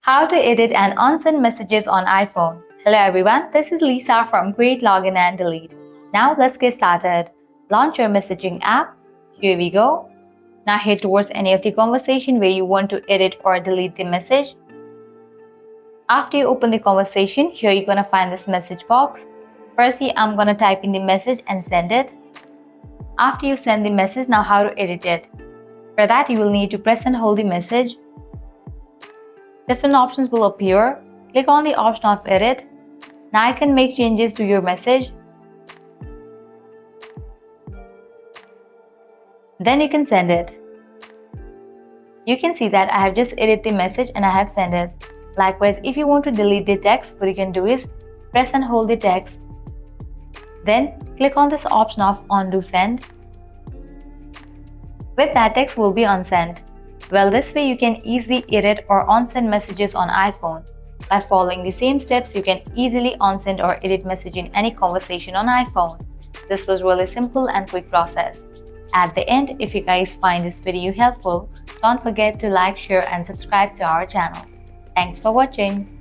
How to edit and unsend messages on iPhone. Hello everyone, this is Lisa from Create, Login and Delete. Now let's get started. Launch your messaging app. Here we go. Now head towards any of the conversation where you want to edit or delete the message. After you open the conversation, here you're going to find this message box. Firstly, I'm going to type in the message and send it. After you send the message, now how to edit it. For that, you will need to press and hold the message. Different options will appear. Click on the option of edit. Now I can make changes to your message. Then you can send it. You can see that I have just edited the message and I have sent it. Likewise, if you want to delete the text, what you can do is press and hold the text. Then click on this option of undo send. With that, text will be unsent. Well, this way you can easily edit or unsend messages on iPhone. By following the same steps, you can easily unsend or edit message in any conversation on iPhone. This was really simple and quick process. At the end, if you guys find this video helpful, don't forget to like, share and subscribe to our channel. Thanks for watching.